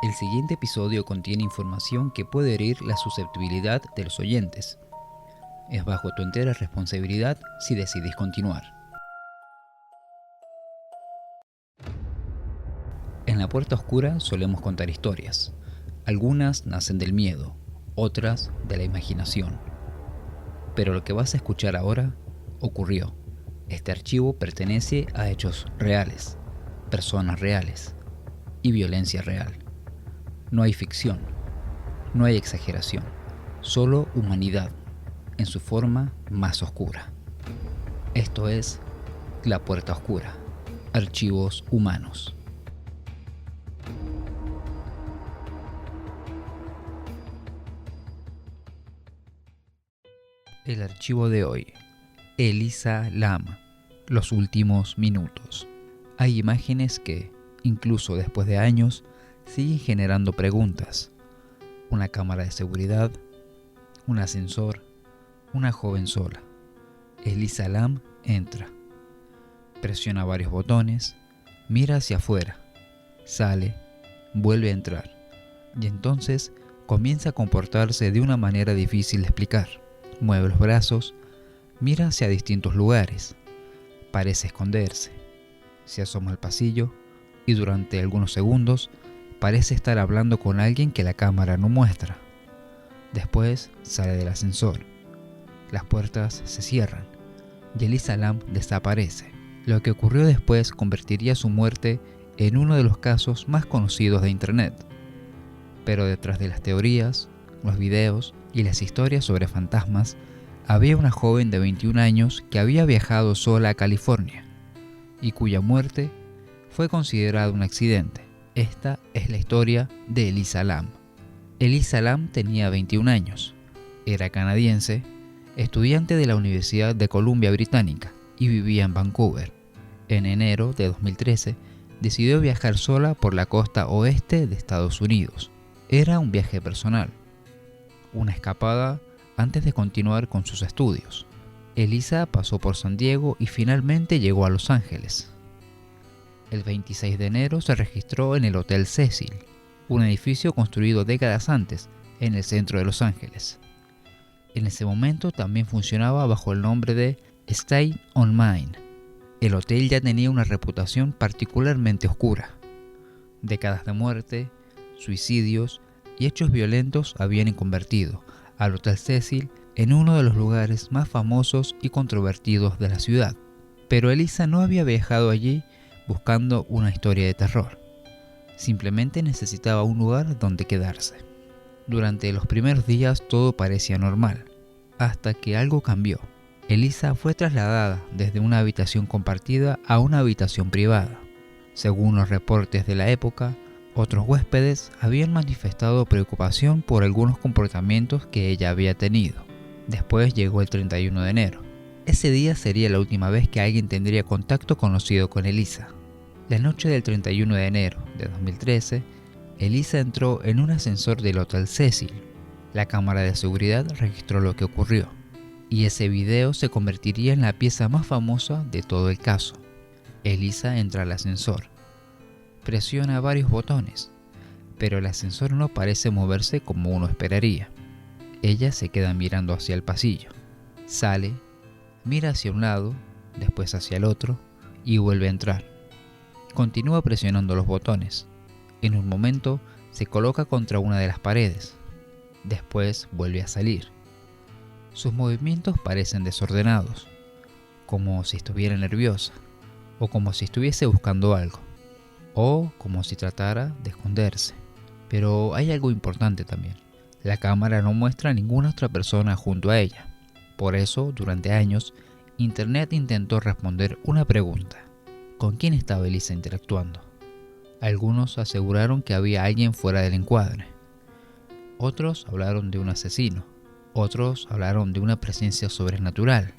El siguiente episodio contiene información que puede herir la susceptibilidad de los oyentes. Es bajo tu entera responsabilidad si decides continuar. En La Puerta Oscura solemos contar historias. Algunas nacen del miedo, otras de la imaginación. Pero lo que vas a escuchar ahora ocurrió. Este archivo pertenece a hechos reales, personas reales y violencia real. No hay ficción, no hay exageración, solo humanidad en su forma más oscura. Esto es La Puerta Oscura, archivos humanos. El archivo de hoy. Elisa Lam. Los últimos minutos. Hay imágenes que, incluso después de años, siguen generando preguntas. Una cámara de seguridad, un ascensor, una joven sola. Elisa Lam entra. Presiona varios botones, mira hacia afuera, sale, vuelve a entrar. Y entonces comienza a comportarse de una manera difícil de explicar. Mueve los brazos, mira hacia distintos lugares, parece esconderse, se asoma al pasillo y durante algunos segundos parece estar hablando con alguien que la cámara no muestra. Después sale del ascensor, las puertas se cierran y Elisa Lam desaparece. Lo que ocurrió después convertiría su muerte en uno de los casos más conocidos de internet. Pero detrás de las teorías, los videos y las historias sobre fantasmas, había una joven de 21 años que había viajado sola a California y cuya muerte fue considerada un accidente. Esta es la historia de Elisa Lam. Elisa Lam tenía 21 años, era canadiense, estudiante de la Universidad de Columbia Británica y vivía en Vancouver. En enero de 2013 decidió viajar sola por la costa oeste de Estados Unidos. Era un viaje personal, una escapada antes de continuar con sus estudios. Elisa pasó por San Diego y finalmente llegó a Los Ángeles. El 26 de enero se registró en el Hotel Cecil, un edificio construido décadas antes en el centro de Los Ángeles. En ese momento también funcionaba bajo el nombre de Stay on Main. El hotel ya tenía una reputación particularmente oscura. Décadas de muerte, suicidios y hechos violentos habían convertido al Hotel Cecil en uno de los lugares más famosos y controvertidos de la ciudad. Pero Elisa no había viajado allí buscando una historia de terror. Simplemente necesitaba un lugar donde quedarse. Durante los primeros días todo parecía normal, hasta que algo cambió. Elisa fue trasladada desde una habitación compartida a una habitación privada. Según los reportes de la época, otros huéspedes habían manifestado preocupación por algunos comportamientos que ella había tenido. Después llegó el 31 de enero. Ese día sería la última vez que alguien tendría contacto conocido con Elisa. La noche del 31 de enero de 2013, Elisa entró en un ascensor del Hotel Cecil. La cámara de seguridad registró lo que ocurrió, y ese video se convertiría en la pieza más famosa de todo el caso. Elisa entra al ascensor. Presiona varios botones, pero el ascensor no parece moverse como uno esperaría. Ella se queda mirando hacia el pasillo. Sale, mira hacia un lado, después hacia el otro y vuelve a entrar. Continúa presionando los botones. En un momento se coloca contra una de las paredes. Después vuelve a salir. Sus movimientos parecen desordenados, como si estuviera nerviosa, o como si estuviese buscando algo, o como si tratara de esconderse. Pero hay algo importante también. La cámara no muestra a ninguna otra persona junto a ella. Por eso, durante años, Internet intentó responder una pregunta. ¿Con quién estaba Elisa interactuando? Algunos aseguraron que había alguien fuera del encuadre. Otros hablaron de un asesino. Otros hablaron de una presencia sobrenatural.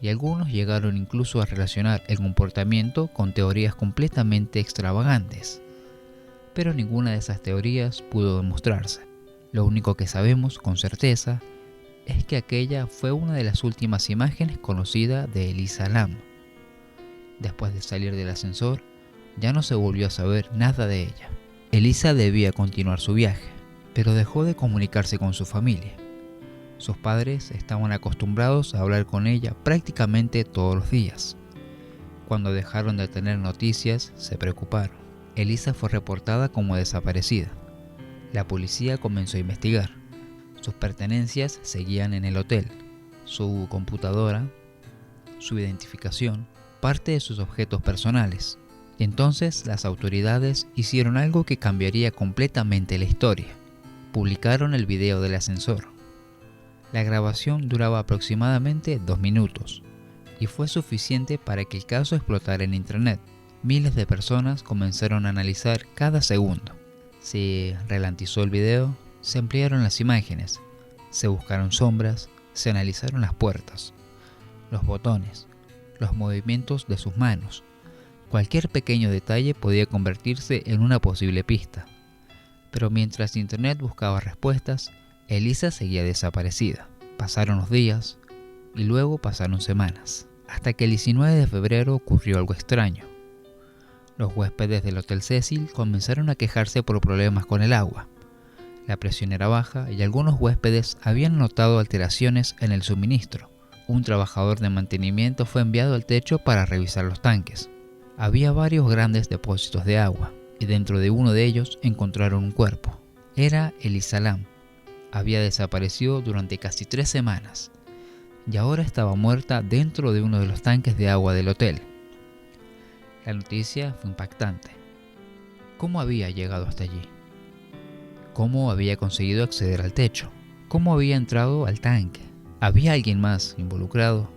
Y algunos llegaron incluso a relacionar el comportamiento con teorías completamente extravagantes. Pero ninguna de esas teorías pudo demostrarse. Lo único que sabemos con certeza es que aquella fue una de las últimas imágenes conocidas de Elisa Lam. Después de salir del ascensor, ya no se volvió a saber nada de ella. Elisa debía continuar su viaje, pero dejó de comunicarse con su familia. Sus padres estaban acostumbrados a hablar con ella prácticamente todos los días. Cuando dejaron de tener noticias, se preocuparon. Elisa fue reportada como desaparecida. La policía comenzó a investigar. Sus pertenencias seguían en el hotel, su computadora, su identificación, parte de sus objetos personales. Y entonces las autoridades hicieron algo que cambiaría completamente la historia. Publicaron el video del ascensor. La grabación duraba aproximadamente 2 minutos y fue suficiente para que el caso explotara en internet. Miles de personas comenzaron a analizar cada segundo. Se ralentizó el video, se ampliaron las imágenes, se buscaron sombras, se analizaron las puertas, los botones, los movimientos de sus manos. Cualquier pequeño detalle podía convertirse en una posible pista. Pero mientras internet buscaba respuestas, Elisa seguía desaparecida. Pasaron los días y luego pasaron semanas, hasta que el 19 de febrero ocurrió algo extraño. Los huéspedes del Hotel Cecil comenzaron a quejarse por problemas con el agua. La presión era baja y algunos huéspedes habían notado alteraciones en el suministro. Un trabajador de mantenimiento fue enviado al techo para revisar los tanques. Había varios grandes depósitos de agua y dentro de uno de ellos encontraron un cuerpo. Era Elisa Lam. Había desaparecido durante casi 3 semanas y ahora estaba muerta dentro de uno de los tanques de agua del hotel. La noticia fue impactante. ¿Cómo había llegado hasta allí? ¿Cómo había conseguido acceder al techo? ¿Cómo había entrado al tanque? ¿Había alguien más involucrado?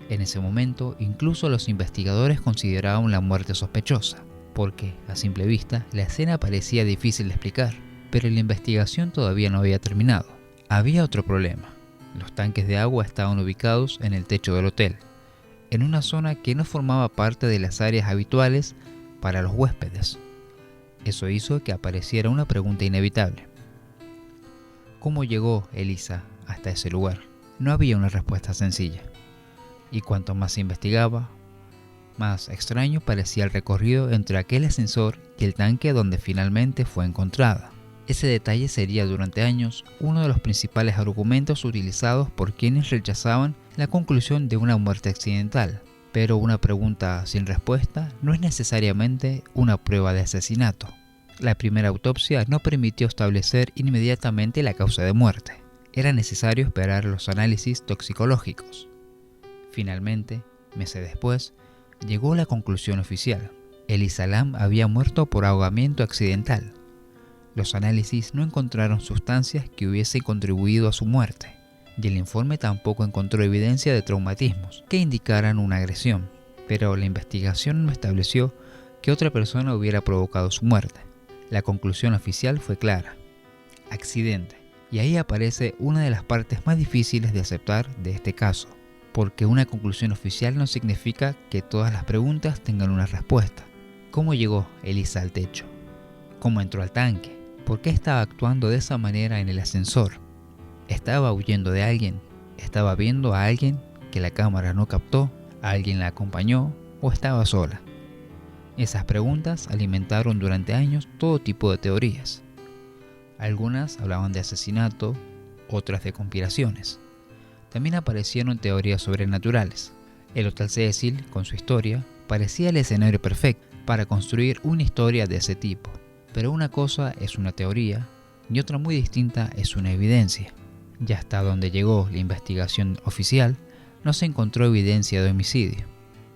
En ese momento, incluso los investigadores consideraban la muerte sospechosa, porque, a simple vista, la escena parecía difícil de explicar. Pero la investigación todavía no había terminado. Había otro problema. Los tanques de agua estaban ubicados en el techo del hotel, en una zona que no formaba parte de las áreas habituales para los huéspedes. Eso hizo que apareciera una pregunta inevitable. ¿Cómo llegó Elisa hasta ese lugar? No había una respuesta sencilla. Y cuanto más se investigaba, más extraño parecía el recorrido entre aquel ascensor y el tanque donde finalmente fue encontrada. Ese detalle sería durante años uno de los principales argumentos utilizados por quienes rechazaban la conclusión de una muerte accidental. Pero una pregunta sin respuesta no es necesariamente una prueba de asesinato. La primera autopsia no permitió establecer inmediatamente la causa de muerte. Era necesario esperar los análisis toxicológicos. Finalmente, meses después, llegó la conclusión oficial. Elisa Lam había muerto por ahogamiento accidental. Los análisis no encontraron sustancias que hubiesen contribuido a su muerte, y el informe tampoco encontró evidencia de traumatismos que indicaran una agresión, pero la investigación no estableció que otra persona hubiera provocado su muerte. La conclusión oficial fue clara: accidente. Y ahí aparece una de las partes más difíciles de aceptar de este caso, porque una conclusión oficial no significa que todas las preguntas tengan una respuesta. ¿Cómo llegó Elisa al techo? ¿Cómo entró al tanque? ¿Por qué estaba actuando de esa manera en el ascensor? ¿Estaba huyendo de alguien? ¿Estaba viendo a alguien que la cámara no captó? ¿A alguien la acompañó? ¿O estaba sola? Esas preguntas alimentaron durante años todo tipo de teorías. Algunas hablaban de asesinato, otras de conspiraciones. También aparecieron teorías sobrenaturales. El Hotel Cecil, con su historia, parecía el escenario perfecto para construir una historia de ese tipo. Pero una cosa es una teoría y otra muy distinta es una evidencia. Y hasta donde llegó la investigación oficial, no se encontró evidencia de homicidio.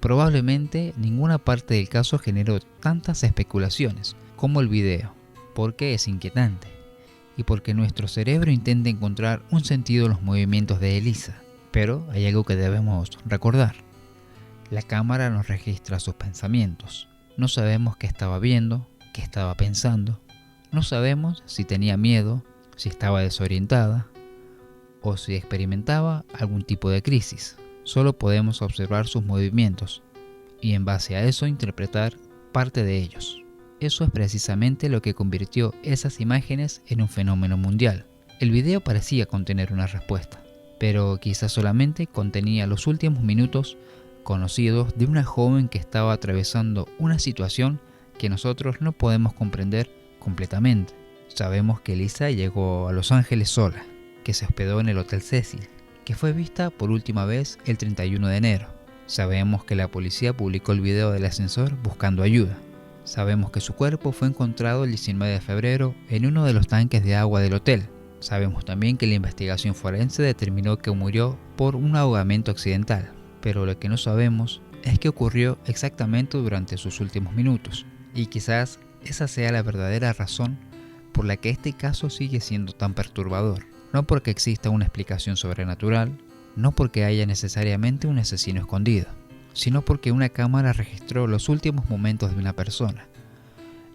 Probablemente ninguna parte del caso generó tantas especulaciones como el video, porque es inquietante y porque nuestro cerebro intenta encontrar un sentido en los movimientos de Elisa. Pero hay algo que debemos recordar. La cámara nos registra sus pensamientos. No sabemos qué estaba viendo, qué estaba pensando. No sabemos si tenía miedo, si estaba desorientada o si experimentaba algún tipo de crisis. Solo podemos observar sus movimientos y en base a eso interpretar parte de ellos. Eso es precisamente lo que convirtió esas imágenes en un fenómeno mundial. El video parecía contener una respuesta, pero quizás solamente contenía los últimos minutos conocidos de una joven que estaba atravesando una situación que nosotros no podemos comprender completamente. Sabemos que Elisa llegó a Los Ángeles sola, que se hospedó en el Hotel Cecil, que fue vista por última vez el 31 de enero. Sabemos que la policía publicó el video del ascensor buscando ayuda. Sabemos que su cuerpo fue encontrado el 19 de febrero en uno de los tanques de agua del hotel. Sabemos también que la investigación forense determinó que murió por un ahogamiento accidental, pero lo que no sabemos es qué ocurrió exactamente durante sus últimos minutos, y quizás esa sea la verdadera razón por la que este caso sigue siendo tan perturbador. No porque exista una explicación sobrenatural, no porque haya necesariamente un asesino escondido, sino porque una cámara registró los últimos momentos de una persona,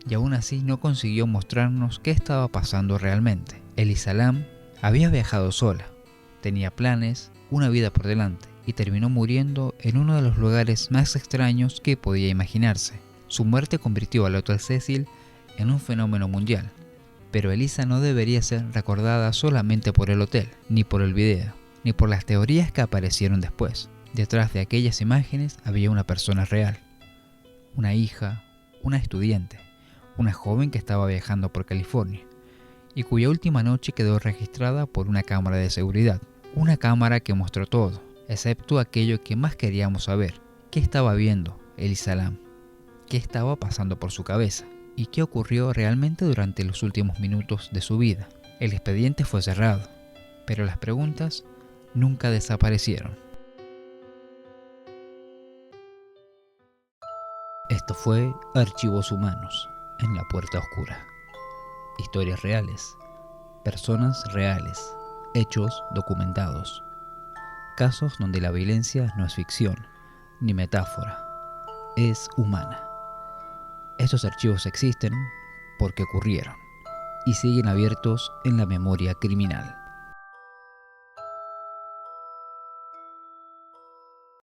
y aún así no consiguió mostrarnos qué estaba pasando realmente. Elisa Lam había viajado sola, tenía planes, una vida por delante, y terminó muriendo en uno de los lugares más extraños que podía imaginarse. Su muerte convirtió al Hotel Cecil en un fenómeno mundial, pero Elisa no debería ser recordada solamente por el hotel, ni por el video, ni por las teorías que aparecieron después. Detrás de aquellas imágenes había una persona real, una hija, una estudiante, una joven que estaba viajando por California, y cuya última noche quedó registrada por una cámara de seguridad. Una cámara que mostró todo, excepto aquello que más queríamos saber. ¿Qué estaba viendo Elisa Lam? ¿Qué estaba pasando por su cabeza? ¿Y qué ocurrió realmente durante los últimos minutos de su vida? El expediente fue cerrado, pero las preguntas nunca desaparecieron. Esto fue Archivos Humanos en la Puerta Oscura. Historias reales, personas reales, hechos documentados. Casos donde la violencia no es ficción, ni metáfora, es humana. Estos archivos existen porque ocurrieron y siguen abiertos en la memoria criminal.